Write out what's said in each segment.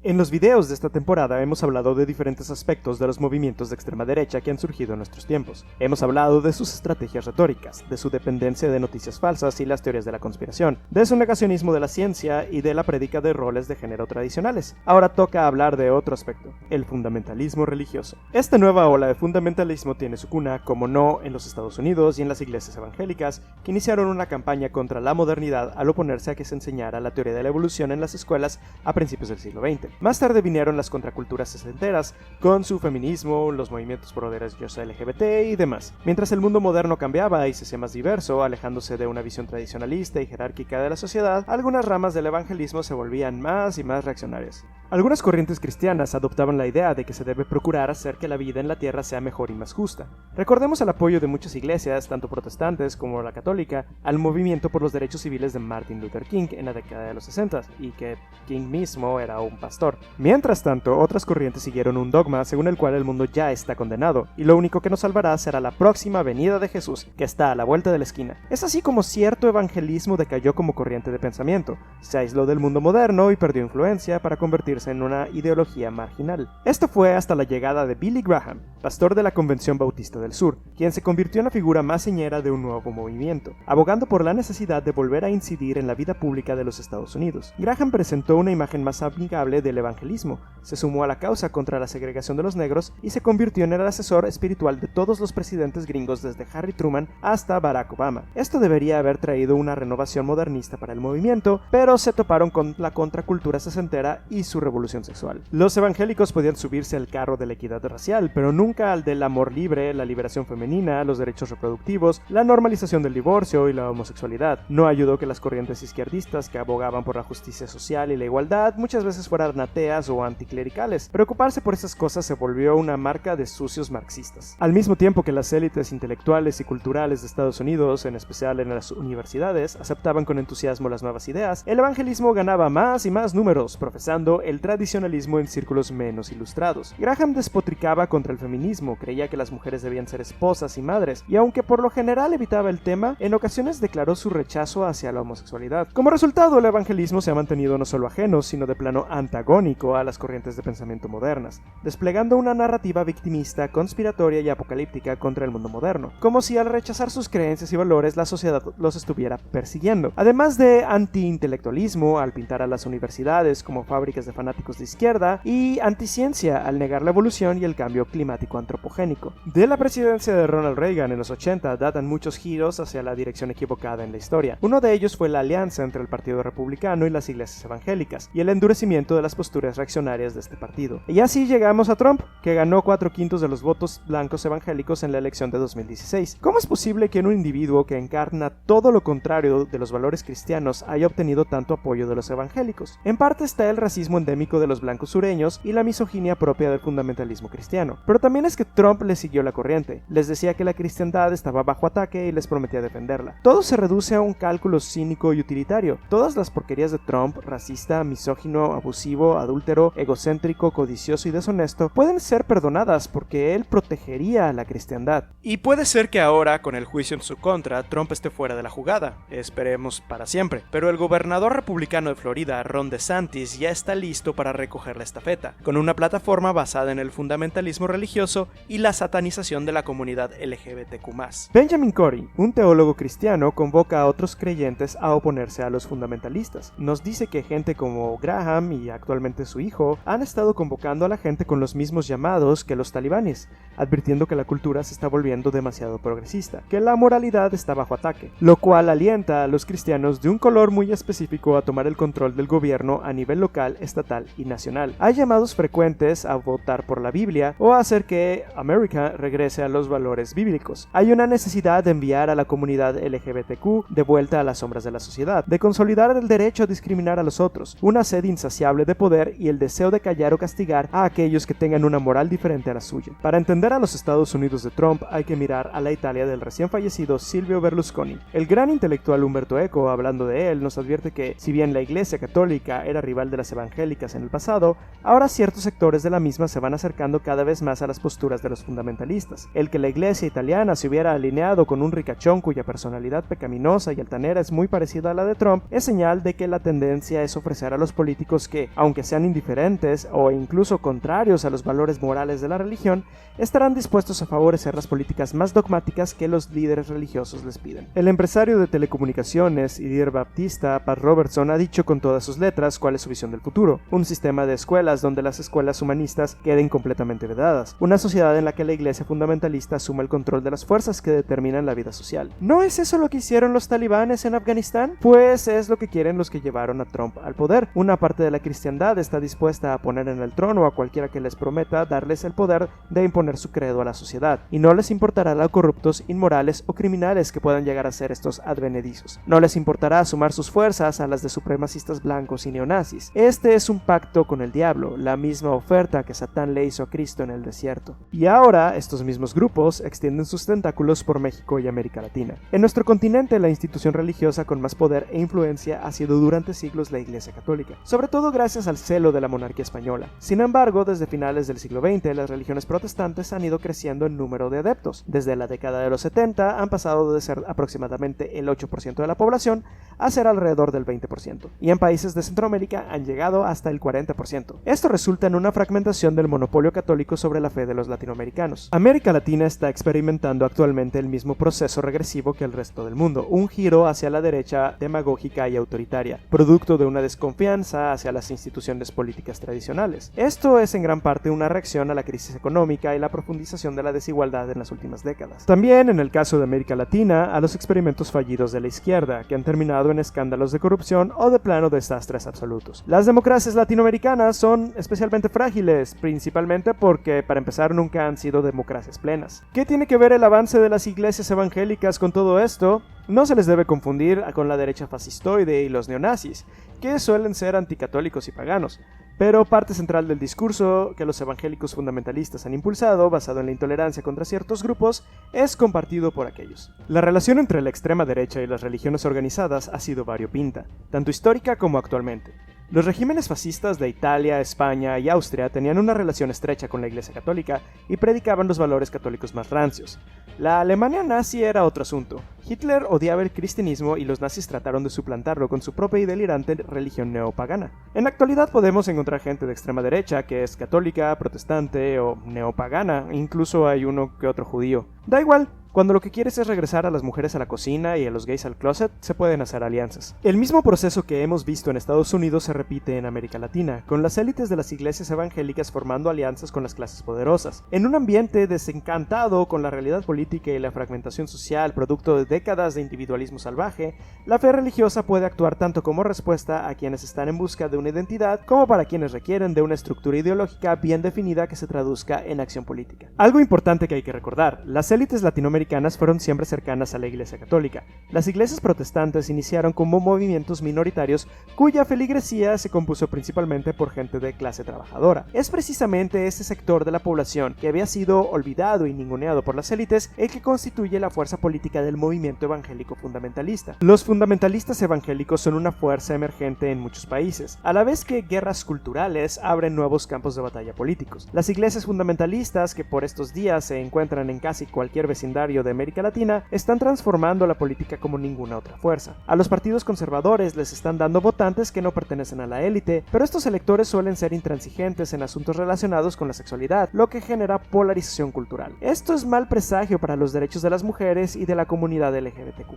En los videos de esta temporada hemos hablado de diferentes aspectos de los movimientos de extrema derecha que han surgido en nuestros tiempos. Hemos hablado de sus estrategias retóricas, de su dependencia de noticias falsas y las teorías de la conspiración, de su negacionismo de la ciencia y de la prédica de roles de género tradicionales. Ahora toca hablar de otro aspecto, el fundamentalismo religioso. Esta nueva ola de fundamentalismo tiene su cuna, como no, en los Estados Unidos y en las iglesias evangélicas, que iniciaron una campaña contra la modernidad al oponerse a que se enseñara la teoría de la evolución en las escuelas a principios del siglo XX. Más tarde vinieron las contraculturas sesenteras, con su feminismo, los movimientos pro derechos LGBT y demás. Mientras el mundo moderno cambiaba y se hacía más diverso, alejándose de una visión tradicionalista y jerárquica de la sociedad, algunas ramas del evangelismo se volvían más y más reaccionarias. Algunas corrientes cristianas adoptaban la idea de que se debe procurar hacer que la vida en la tierra sea mejor y más justa. Recordemos el apoyo de muchas iglesias, tanto protestantes como la católica, al movimiento por los derechos civiles de Martin Luther King en la década de los 60, y que King mismo era un pastor. Mientras tanto, otras corrientes siguieron un dogma según el cual el mundo ya está condenado, y lo único que nos salvará será la próxima venida de Jesús, que está a la vuelta de la esquina. Es así como cierto evangelismo decayó como corriente de pensamiento, se aisló del mundo moderno y perdió influencia para convertirse en una ideología marginal. Esto fue hasta la llegada de Billy Graham, pastor de la Convención Bautista del Sur, quien se convirtió en la figura más señera de un nuevo movimiento, abogando por la necesidad de volver a incidir en la vida pública de los Estados Unidos. Graham presentó una imagen más amigable del evangelismo, se sumó a la causa contra la segregación de los negros y se convirtió en el asesor espiritual de todos los presidentes gringos desde Harry Truman hasta Barack Obama. Esto debería haber traído una renovación modernista para el movimiento, pero se toparon con la contracultura sesentera y su revolución sexual. Los evangélicos podían subirse al carro de la equidad racial, pero nunca al del amor libre, la liberación femenina, los derechos reproductivos, la normalización del divorcio y la homosexualidad. No ayudó que las corrientes izquierdistas que abogaban por la justicia social y la igualdad muchas veces fueran ateas o anticlericales. Preocuparse por esas cosas se volvió una marca de sucios marxistas. Al mismo tiempo que las élites intelectuales y culturales de Estados Unidos, en especial en las universidades, aceptaban con entusiasmo las nuevas ideas, el evangelismo ganaba más y más números, profesando el tradicionalismo en círculos menos ilustrados. Graham despotricaba contra el feminismo, creía que las mujeres debían ser esposas y madres, y aunque por lo general evitaba el tema, en ocasiones declaró su rechazo hacia la homosexualidad. Como resultado, el evangelismo se ha mantenido no solo ajeno, sino de plano antagónico a las corrientes de pensamiento modernas, desplegando una narrativa victimista, conspiratoria y apocalíptica contra el mundo moderno, como si al rechazar sus creencias y valores la sociedad los estuviera persiguiendo. Además de anti-intelectualismo al pintar a las universidades como fábricas de fanáticos de izquierda y anticiencia al negar la evolución y el cambio climático antropogénico. De la presidencia de Ronald Reagan en los 80 datan muchos giros hacia la dirección equivocada en la historia. Uno de ellos fue la alianza entre el Partido Republicano y las iglesias evangélicas, y el endurecimiento de las posturas reaccionarias de este partido. Y así llegamos a Trump, que ganó 4/5 de los votos blancos evangélicos en la elección de 2016. ¿Cómo es posible que un individuo que encarna todo lo contrario de los valores cristianos haya obtenido tanto apoyo de los evangélicos? En parte está el racismo endémico de los blancos sureños y la misoginia propia del fundamentalismo cristiano. Pero también es que Trump les siguió la corriente, les decía que la cristiandad estaba bajo ataque y les prometía defenderla. Todo se reduce a un cálculo cínico y utilitario. Todas las porquerías de Trump, racista, misógino, abusivo, adúltero, egocéntrico, codicioso y deshonesto, pueden ser perdonadas porque él protegería a la cristiandad. Y puede ser que ahora, con el juicio en su contra, Trump esté fuera de la jugada, esperemos para siempre. Pero el gobernador republicano de Florida, Ron DeSantis, ya está listo para recoger la estafeta, con una plataforma basada en el fundamentalismo religioso y la satanización de la comunidad LGBTQ+. Benjamin Corey, un teólogo cristiano, convoca a otros creyentes a oponerse a los fundamentalistas. Nos dice que gente como Graham y actualmente su hijo han estado convocando a la gente con los mismos llamados que los talibanes, advirtiendo que la cultura se está volviendo demasiado progresista, que la moralidad está bajo ataque, lo cual alienta a los cristianos de un color muy específico a tomar el control del gobierno a nivel local, estatal y nacional. Hay llamados frecuentes a votar por la Biblia o a hacer que América regrese a los valores bíblicos. Hay una necesidad de enviar a la comunidad LGBTQ de vuelta a las sombras de la sociedad, de consolidar el derecho a discriminar a los otros, una sed insaciable de poder y el deseo de callar o castigar a aquellos que tengan una moral diferente a la suya. Para entender a los Estados Unidos de Trump hay que mirar a la Italia del recién fallecido Silvio Berlusconi. El gran intelectual Umberto Eco, hablando de él, nos advierte que si bien la Iglesia católica era rival de las evangélicas católicas en el pasado, ahora ciertos sectores de la misma se van acercando cada vez más a las posturas de los fundamentalistas. El que la iglesia italiana se hubiera alineado con un ricachón cuya personalidad pecaminosa y altanera es muy parecida a la de Trump es señal de que la tendencia es ofrecer a los políticos que, aunque sean indiferentes o incluso contrarios a los valores morales de la religión, estarán dispuestos a favorecer las políticas más dogmáticas que los líderes religiosos les piden. El empresario de telecomunicaciones y líder baptista Pat Robertson ha dicho con todas sus letras cuál es su visión del futuro: un sistema de escuelas donde las escuelas humanistas queden completamente vedadas, una sociedad en la que la iglesia fundamentalista asuma el control de las fuerzas que determinan la vida social. ¿No es eso lo que hicieron los talibanes en Afganistán? Pues es lo que quieren los que llevaron a Trump al poder. Una parte de la cristiandad está dispuesta a poner en el trono a cualquiera que les prometa darles el poder de imponer su credo a la sociedad, y no les importará lo corruptos, inmorales o criminales que puedan llegar a ser estos advenedizos. No les importará sumar sus fuerzas a las de supremacistas blancos y neonazis. Este es un pacto con el diablo, la misma oferta que Satán le hizo a Cristo en el desierto. Y ahora, estos mismos grupos extienden sus tentáculos por México y América Latina. En nuestro continente, la institución religiosa con más poder e influencia ha sido durante siglos la Iglesia Católica, sobre todo gracias al celo de la monarquía española. Sin embargo, desde finales del siglo XX, las religiones protestantes han ido creciendo en número de adeptos. Desde la década de los 70 han pasado de ser aproximadamente el 8% de la población a ser alrededor del 20%, y en países de Centroamérica han llegado hasta el 40%. Esto resulta en una fragmentación del monopolio católico sobre la fe de los latinoamericanos. América Latina está experimentando actualmente el mismo proceso regresivo que el resto del mundo, un giro hacia la derecha demagógica y autoritaria, producto de una desconfianza hacia las instituciones políticas tradicionales. Esto es en gran parte una reacción a la crisis económica y la profundización de la desigualdad en las últimas décadas. También, en el caso de América Latina, a los experimentos fallidos de la izquierda, que han terminado en escándalos de corrupción o de plano desastres absolutos. Las democracias latinoamericanas son especialmente frágiles, principalmente porque, para empezar, nunca han sido democracias plenas. ¿Qué tiene que ver el avance de las iglesias evangélicas con todo esto? No se les debe confundir con la derecha fascistoide y los neonazis, que suelen ser anticatólicos y paganos. Pero parte central del discurso que los evangélicos fundamentalistas han impulsado, basado en la intolerancia contra ciertos grupos, es compartido por aquellos. La relación entre la extrema derecha y las religiones organizadas ha sido variopinta, tanto histórica como actualmente. Los regímenes fascistas de Italia, España y Austria tenían una relación estrecha con la Iglesia Católica y predicaban los valores católicos más rancios. La Alemania nazi era otro asunto. Hitler odiaba el cristianismo y los nazis trataron de suplantarlo con su propia y delirante religión neopagana. En la actualidad podemos encontrar gente de extrema derecha que es católica, protestante o neopagana, incluso hay uno que otro judío. Da igual. Cuando lo que quieres es regresar a las mujeres a la cocina y a los gays al closet, se pueden hacer alianzas. El mismo proceso que hemos visto en Estados Unidos se repite en América Latina, con las élites de las iglesias evangélicas formando alianzas con las clases poderosas. En un ambiente desencantado con la realidad política y la fragmentación social producto de décadas de individualismo salvaje, la fe religiosa puede actuar tanto como respuesta a quienes están en busca de una identidad, como para quienes requieren de una estructura ideológica bien definida que se traduzca en acción política. Algo importante que hay que recordar: las élites latinoamericanas fueron siempre cercanas a la Iglesia Católica. Las iglesias protestantes iniciaron como movimientos minoritarios cuya feligresía se compuso principalmente por gente de clase trabajadora. Es precisamente ese sector de la población que había sido olvidado y ninguneado por las élites el que constituye la fuerza política del movimiento evangélico fundamentalista. Los fundamentalistas evangélicos son una fuerza emergente en muchos países, a la vez que guerras culturales abren nuevos campos de batalla políticos. Las iglesias fundamentalistas, que por estos días se encuentran en casi cualquier vecindario de América Latina, están transformando la política como ninguna otra fuerza. A los partidos conservadores les están dando votantes que no pertenecen a la élite, pero estos electores suelen ser intransigentes en asuntos relacionados con la sexualidad, lo que genera polarización cultural. Esto es mal presagio para los derechos de las mujeres y de la comunidad LGBTQ+.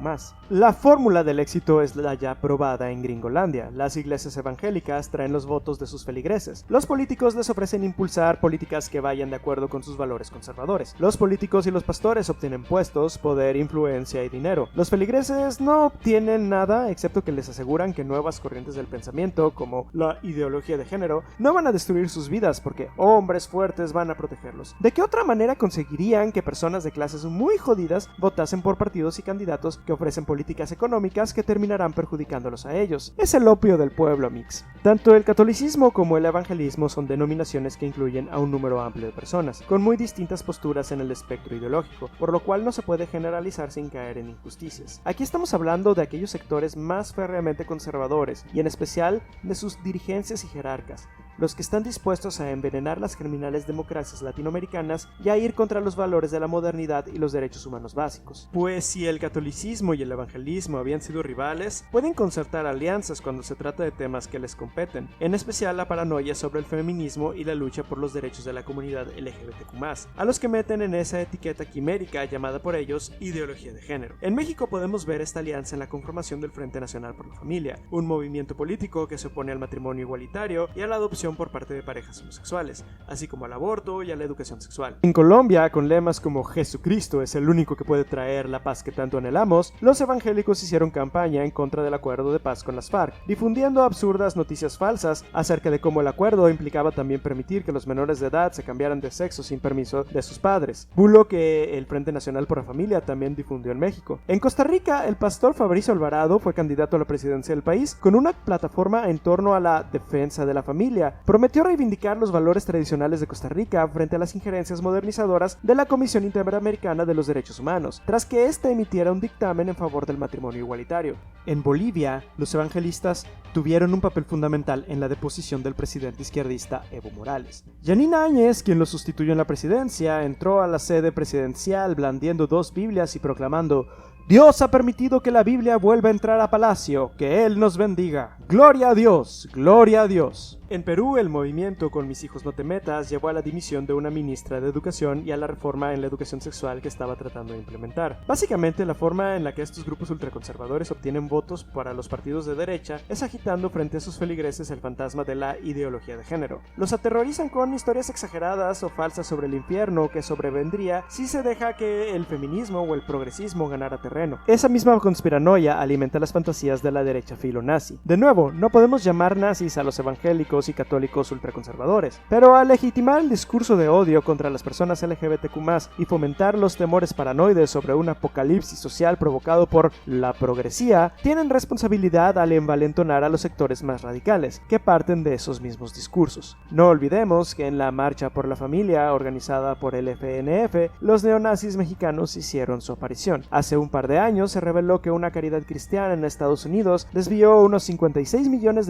La fórmula del éxito es la ya probada en Gringolandia. Las iglesias evangélicas traen los votos de sus feligreses. Los políticos les ofrecen impulsar políticas que vayan de acuerdo con sus valores conservadores. Los políticos y los pastores obtienen puestos, poder, influencia y dinero. Los feligreses no obtienen nada excepto que les aseguran que nuevas corrientes del pensamiento, como la ideología de género, no van a destruir sus vidas porque hombres fuertes van a protegerlos. ¿De qué otra manera conseguirían que personas de clases muy jodidas votasen por partidos y candidatos que ofrecen políticas económicas que terminarán perjudicándolos a ellos? Es el opio del pueblo, mix. Tanto el catolicismo como el evangelismo son denominaciones que incluyen a un número amplio de personas, con muy distintas posturas en el espectro ideológico, por lo cual cual no se puede generalizar sin caer en injusticias. Aquí estamos hablando de aquellos sectores más férreamente conservadores, y en especial de sus dirigencias y jerarcas, los que están dispuestos a envenenar las criminales democracias latinoamericanas y a ir contra los valores de la modernidad y los derechos humanos básicos. Pues si el catolicismo y el evangelismo habían sido rivales, pueden concertar alianzas cuando se trata de temas que les competen, en especial la paranoia sobre el feminismo y la lucha por los derechos de la comunidad LGBTQ+, a los que meten en esa etiqueta quimérica llamada por ellos ideología de género. En México podemos ver esta alianza en la conformación del Frente Nacional por la Familia, un movimiento político que se opone al matrimonio igualitario y a la adopción por parte de parejas homosexuales, así como al aborto y a la educación sexual. En Colombia, con lemas como Jesucristo es el único que puede traer la paz que tanto anhelamos, los evangélicos hicieron campaña en contra del acuerdo de paz con las FARC, difundiendo absurdas noticias falsas acerca de cómo el acuerdo implicaba también permitir que los menores de edad se cambiaran de sexo sin permiso de sus padres, bulo que el Frente Nacional por la Familia también difundió en México. En Costa Rica, el pastor Fabricio Alvarado fue candidato a la presidencia del país con una plataforma en torno a la defensa de la familia. Prometió reivindicar los valores tradicionales de Costa Rica frente a las injerencias modernizadoras de la Comisión Interamericana de los Derechos Humanos, tras que éste emitiera un dictamen en favor del matrimonio igualitario. En Bolivia, los evangelistas tuvieron un papel fundamental en la deposición del presidente izquierdista Evo Morales. Yanine Áñez, quien lo sustituyó en la presidencia, entró a la sede presidencial blandiendo 2 Biblias y proclamando: Dios ha permitido que la Biblia vuelva a entrar a Palacio, que Él nos bendiga. ¡Gloria a Dios! ¡Gloria a Dios! En Perú, el movimiento Con mis hijos no te metas llevó a la dimisión de una ministra de Educación y a la reforma en la educación sexual que estaba tratando de implementar. Básicamente, la forma en la que estos grupos ultraconservadores obtienen votos para los partidos de derecha es agitando frente a sus feligreses el fantasma de la ideología de género. Los aterrorizan con historias exageradas o falsas sobre el infierno que sobrevendría si se deja que el feminismo o el progresismo ganara terreno. Esa misma conspiranoia alimenta las fantasías de la derecha filonazi. De nuevo, no podemos llamar nazis a los evangélicos y católicos ultraconservadores, pero al legitimar el discurso de odio contra las personas LGBTQ+, y fomentar los temores paranoides sobre un apocalipsis social provocado por la progresía, tienen responsabilidad al envalentonar a los sectores más radicales, que parten de esos mismos discursos. No olvidemos que en la Marcha por la Familia, organizada por el FNF, los neonazis mexicanos hicieron su aparición. Hace un par de años se reveló que una caridad cristiana en Estados Unidos desvió unos $56 millones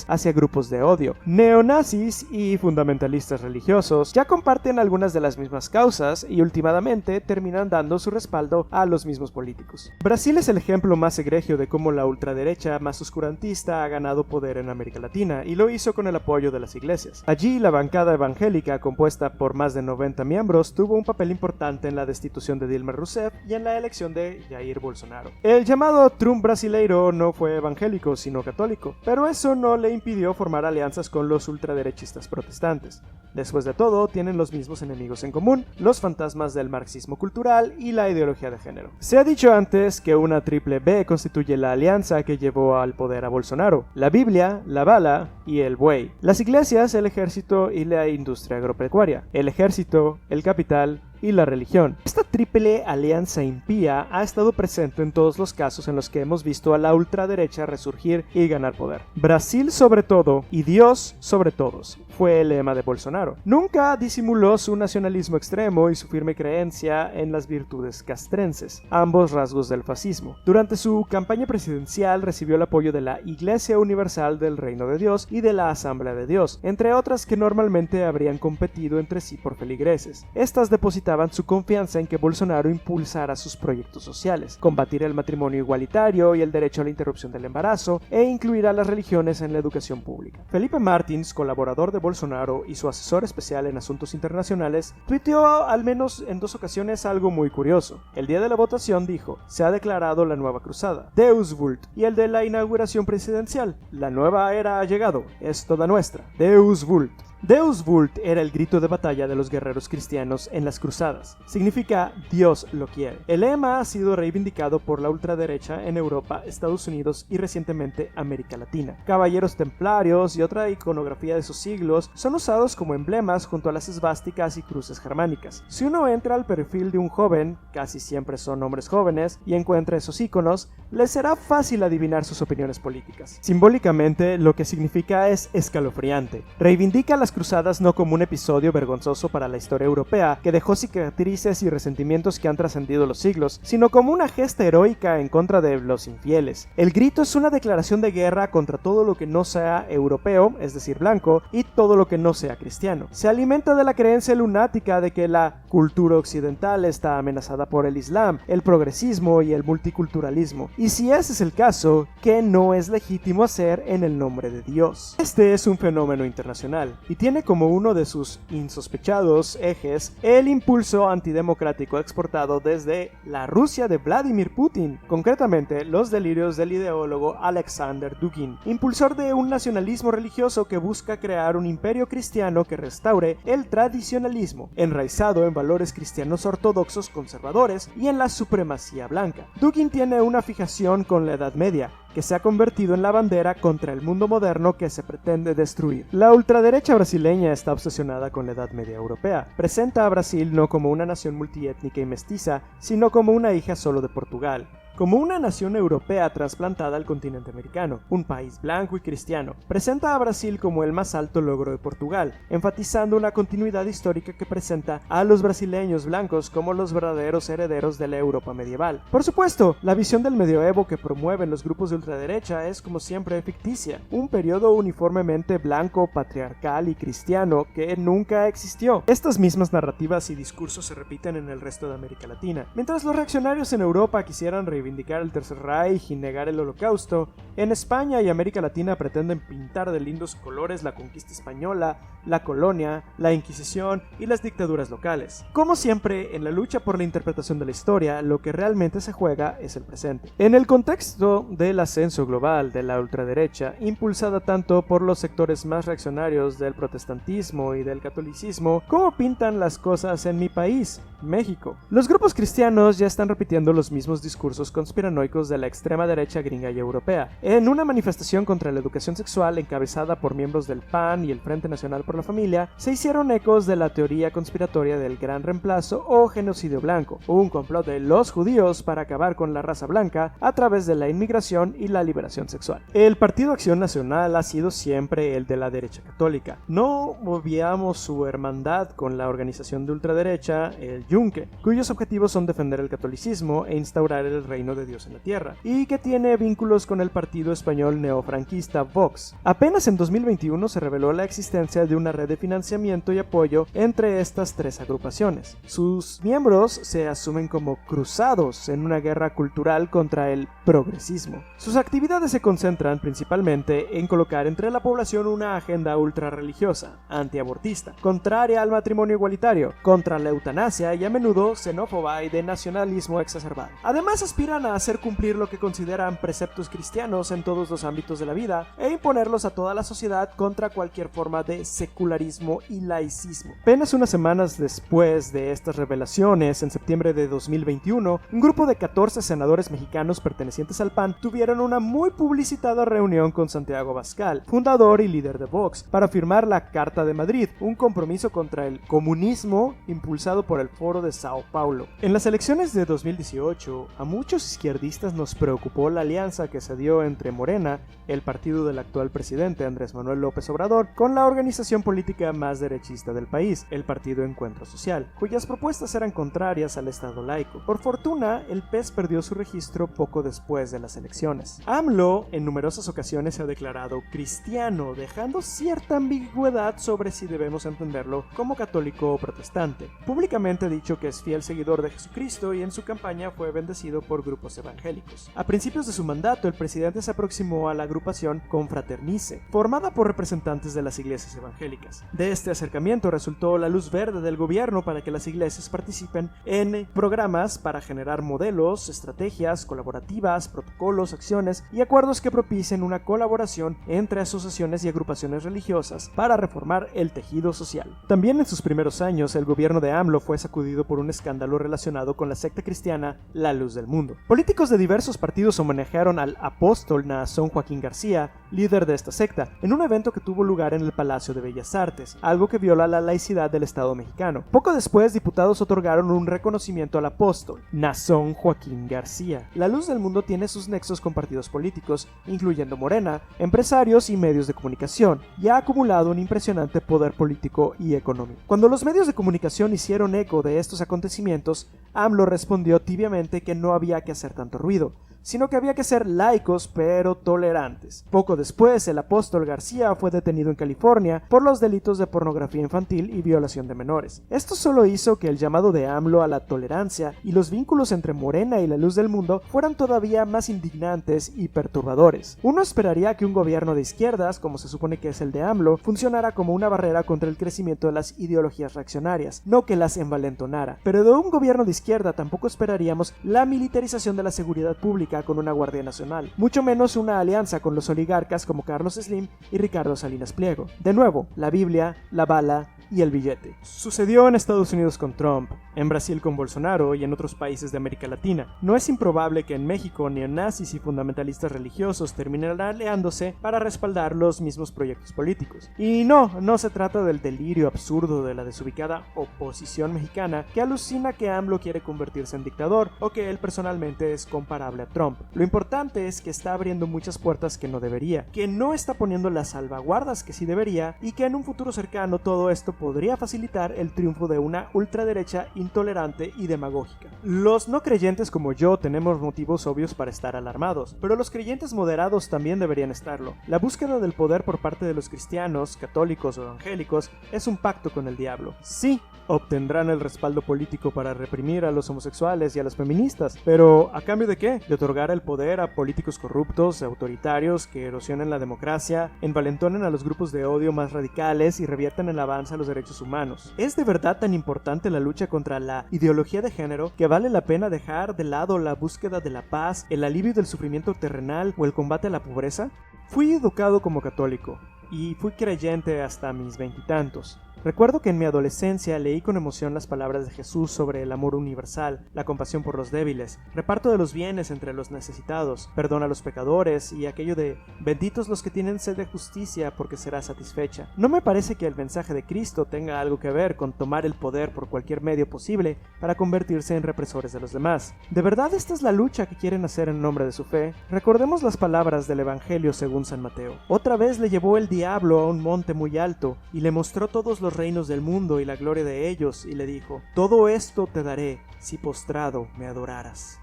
hacia grupos de odio. Neonazis y fundamentalistas religiosos ya comparten algunas de las mismas causas y últimamente terminan dando su respaldo a los mismos políticos. Brasil es el ejemplo más egregio de cómo la ultraderecha más oscurantista ha ganado poder en América Latina, y lo hizo con el apoyo de las iglesias. Allí, la bancada evangélica, compuesta por más de 90 miembros, tuvo un papel importante en la destitución de Dilma Rousseff y en la elección de Jair Bolsonaro. El llamado Trump brasileiro no fue evangélico, sino católico, pero eso no le impidió formar alianzas con los ultraderechistas protestantes. Después de todo, tienen los mismos enemigos en común: los fantasmas del marxismo cultural y la ideología de género. Se ha dicho antes que una triple B constituye la alianza que llevó al poder a Bolsonaro: la Biblia, la bala y el buey. Las iglesias, el ejército y la industria agropecuaria. El ejército, el capital y la religión. Esta triple alianza impía ha estado presente en todos los casos en los que hemos visto a la ultraderecha resurgir y ganar poder. Brasil sobre todo y Dios sobre todos fue el lema de Bolsonaro. Nunca disimuló su nacionalismo extremo y su firme creencia en las virtudes castrenses, ambos rasgos del fascismo. Durante su campaña presidencial recibió el apoyo de la Iglesia Universal del Reino de Dios y de la Asamblea de Dios, entre otras que normalmente habrían competido entre sí por feligreses. Estas depositaban su confianza en que Bolsonaro impulsara sus proyectos sociales, combatir el matrimonio igualitario y el derecho a la interrupción del embarazo, e incluir a las religiones en la educación pública. Felipe Martins, colaborador de Bolsonaro y su asesor especial en asuntos internacionales, tuiteó al menos en 2 ocasiones algo muy curioso. El día de la votación dijo: se ha declarado la nueva cruzada, Deus Vult, y el de la inauguración presidencial: la nueva era ha llegado, es toda nuestra, Deus Vult. Deus Vult era el grito de batalla de los guerreros cristianos en las cruzadas. Significa Dios lo quiere. El lema ha sido reivindicado por la ultraderecha en Europa, Estados Unidos y recientemente América Latina. Caballeros templarios y otra iconografía de esos siglos son usados como emblemas junto a las esvásticas y cruces germánicas. Si uno entra al perfil de un joven, casi siempre son hombres jóvenes, y encuentra esos iconos, les será fácil adivinar sus opiniones políticas. Simbólicamente, lo que significa es escalofriante. Reivindica las cruzadas no como un episodio vergonzoso para la historia europea que dejó cicatrices y resentimientos que han trascendido los siglos, sino como una gesta heroica en contra de los infieles. El grito es una declaración de guerra contra todo lo que no sea europeo, es decir, blanco, y todo lo que no sea cristiano. Se alimenta de la creencia lunática de que la cultura occidental está amenazada por el Islam, el progresismo y el multiculturalismo. Y si ese es el caso, ¿qué no es legítimo hacer en el nombre de Dios? Este es un fenómeno internacional y tiene como uno de sus insospechados ejes el impulso antidemocrático exportado desde la Rusia de Vladimir Putin, concretamente los delirios del ideólogo Alexander Dugin, impulsor de un nacionalismo religioso que busca crear un imperio cristiano que restaure el tradicionalismo, enraizado en valores cristianos ortodoxos conservadores y en la supremacía blanca. Dugin tiene una fijación con la Edad Media, que se ha convertido en la bandera contra el mundo moderno que se pretende destruir. La ultraderecha brasileña está obsesionada con la Edad Media europea. Presenta a Brasil no como una nación multiétnica y mestiza, sino como una hija solo de Portugal. Como una nación europea trasplantada al continente americano, un país blanco y cristiano, presenta a Brasil como el más alto logro de Portugal, enfatizando una continuidad histórica que presenta a los brasileños blancos como los verdaderos herederos de la Europa medieval. Por supuesto, la visión del medioevo que promueven los grupos de ultraderecha es como siempre ficticia, un periodo uniformemente blanco, patriarcal y cristiano que nunca existió. Estas mismas narrativas y discursos se repiten en el resto de América Latina. Mientras los reaccionarios en Europa quisieran reivindicar el Tercer Reich y negar el Holocausto, en España y América Latina pretenden pintar de lindos colores la conquista española, la colonia, la Inquisición y las dictaduras locales. Como siempre, en la lucha por la interpretación de la historia, lo que realmente se juega es el presente. En el contexto del ascenso global de la ultraderecha, impulsada tanto por los sectores más reaccionarios del protestantismo y del catolicismo, ¿cómo pintan las cosas en mi país, México? Los grupos cristianos ya están repitiendo los mismos discursos conspiranoicos de la extrema derecha gringa y europea. En una manifestación contra la educación sexual encabezada por miembros del PAN y el Frente Nacional por la Familia, se hicieron ecos de la teoría conspiratoria del Gran Reemplazo o genocidio blanco, un complot de los judíos para acabar con la raza blanca a través de la inmigración y la liberación sexual. El Partido Acción Nacional ha sido siempre el de la derecha católica. No obviamos su hermandad con la organización de ultraderecha, el Yunque, cuyos objetivos son defender el catolicismo e instaurar el reino de Dios en la tierra, y que tiene vínculos con el partido español neofranquista Vox. Apenas en 2021 se reveló la existencia de una red de financiamiento y apoyo entre estas tres agrupaciones. Sus miembros se asumen como cruzados en una guerra cultural contra el progresismo. Sus actividades se concentran principalmente en colocar entre la población una agenda ultrarreligiosa, antiabortista, contraria al matrimonio igualitario, contra la eutanasia y a menudo xenófoba y de nacionalismo exacerbado. Además aspiran a hacer cumplir lo que consideran preceptos cristianos en todos los ámbitos de la vida e imponerlos a toda la sociedad contra cualquier forma de secularismo y laicismo. Apenas unas semanas después de estas revelaciones, en septiembre de 2021, un grupo de 14 senadores mexicanos pertenecientes al PAN tuvieron una muy publicitada reunión con Santiago Abascal, fundador y líder de Vox, para firmar la Carta de Madrid, un compromiso contra el comunismo impulsado por el Foro de Sao Paulo. En las elecciones de 2018, a muchos izquierdistas nos preocupó la alianza que se dio entre Morena, el partido del actual presidente Andrés Manuel López Obrador, con la organización política más derechista del país, el Partido Encuentro Social, cuyas propuestas eran contrarias al Estado laico. Por fortuna, el PES perdió su registro poco después de las elecciones. AMLO en numerosas ocasiones se ha declarado cristiano, dejando cierta ambigüedad sobre si debemos entenderlo como católico o protestante. Públicamente ha dicho que es fiel seguidor de Jesucristo y en su campaña fue bendecido por grupos evangélicos. A principios de su mandato, el presidente se aproximó a la agrupación Confraternice, formada por representantes de las iglesias evangélicas. De este acercamiento resultó la luz verde del gobierno para que las iglesias participen en programas para generar modelos, estrategias colaborativas, protocolos, acciones y acuerdos que propicien una colaboración entre asociaciones y agrupaciones religiosas para reformar el tejido social. También en sus primeros años, el gobierno de AMLO fue sacudido por un escándalo relacionado con la secta cristiana La Luz del Mundo. político. Políticos de diversos partidos homenajearon al apóstol Naasón Joaquín García, líder de esta secta, en un evento que tuvo lugar en el Palacio de Bellas Artes, algo que viola la laicidad del Estado mexicano. Poco después, diputados otorgaron un reconocimiento al apóstol, Naasón Joaquín García. La luz del mundo tiene sus nexos con partidos políticos, incluyendo Morena, empresarios y medios de comunicación, y ha acumulado un impresionante poder político y económico. Cuando los medios de comunicación hicieron eco de estos acontecimientos, AMLO respondió tibiamente que no había que hacer tanto ruido, sino que había que ser laicos pero tolerantes. Poco después, el apóstol García fue detenido en California por los delitos de pornografía infantil y violación de menores. Esto solo hizo que el llamado de AMLO a la tolerancia y los vínculos entre Morena y la luz del mundo fueran todavía más indignantes y perturbadores. Uno esperaría que un gobierno de izquierdas, como se supone que es el de AMLO, funcionara como una barrera contra el crecimiento de las ideologías reaccionarias, no que las envalentonara. Pero de un gobierno de izquierda tampoco esperaríamos la militarización de la seguridad pública con una Guardia Nacional, mucho menos una alianza con los oligarcas como Carlos Slim y Ricardo Salinas Pliego. De nuevo, la Biblia, la bala y el billete. Sucedió en Estados Unidos con Trump, en Brasil con Bolsonaro y en otros países de América Latina. No es improbable que en México neonazis y fundamentalistas religiosos terminen aliándose para respaldar los mismos proyectos políticos. Y no se trata del delirio absurdo de la desubicada oposición mexicana que alucina que AMLO quiere convertirse en dictador o que él personalmente es comparable a Trump. Lo importante es que está abriendo muchas puertas que no debería, que no está poniendo las salvaguardas que sí debería y que en un futuro cercano todo esto podría facilitar el triunfo de una ultraderecha intolerante y demagógica. Los no creyentes como yo tenemos motivos obvios para estar alarmados, pero los creyentes moderados también deberían estarlo. La búsqueda del poder por parte de los cristianos, católicos o evangélicos es un pacto con el diablo. Sí, obtendrán el respaldo político para reprimir a los homosexuales y a las feministas, pero ¿a cambio de qué? De otorgar el poder a políticos corruptos, autoritarios, que erosionen la democracia, envalentonen a los grupos de odio más radicales y reviertan el avance a los derechos humanos. ¿Es de verdad tan importante la lucha contra la ideología de género que vale la pena dejar de lado la búsqueda de la paz, el alivio del sufrimiento terrenal o el combate a la pobreza? Fui educado como católico y fui creyente hasta mis veintitantos. Recuerdo que en mi adolescencia leí con emoción las palabras de Jesús sobre el amor universal, la compasión por los débiles, reparto de los bienes entre los necesitados, perdón a los pecadores y aquello de benditos los que tienen sed de justicia porque será satisfecha. No me parece que el mensaje de Cristo tenga algo que ver con tomar el poder por cualquier medio posible para convertirse en represores de los demás. ¿De verdad esta es la lucha que quieren hacer en nombre de su fe? Recordemos las palabras del Evangelio según San Mateo. Otra vez le llevó el diablo a un monte muy alto y le mostró todos los reinos del mundo y la gloria de ellos, y le dijo: todo esto te daré si postrado me adoraras.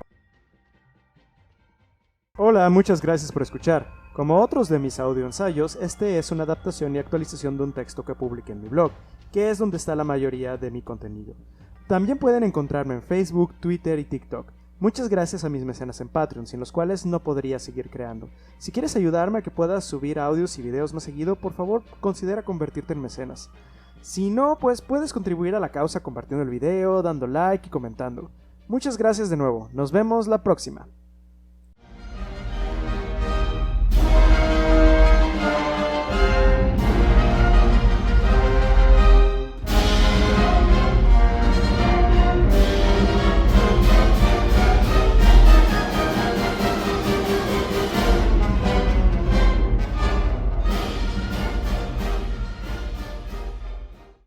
Hola, muchas gracias por escuchar. Como otros de mis audioensayos, este es una adaptación y actualización de un texto que publiqué en mi blog, que es donde está la mayoría de mi contenido. También pueden encontrarme en Facebook, Twitter y TikTok. Muchas gracias a mis mecenas en Patreon, sin los cuales no podría seguir creando. Si quieres ayudarme a que pueda subir audios y videos más seguido, por favor considera convertirte en mecenas. Si no, pues puedes contribuir a la causa compartiendo el video, dando like y comentando. Muchas gracias de nuevo, nos vemos la próxima.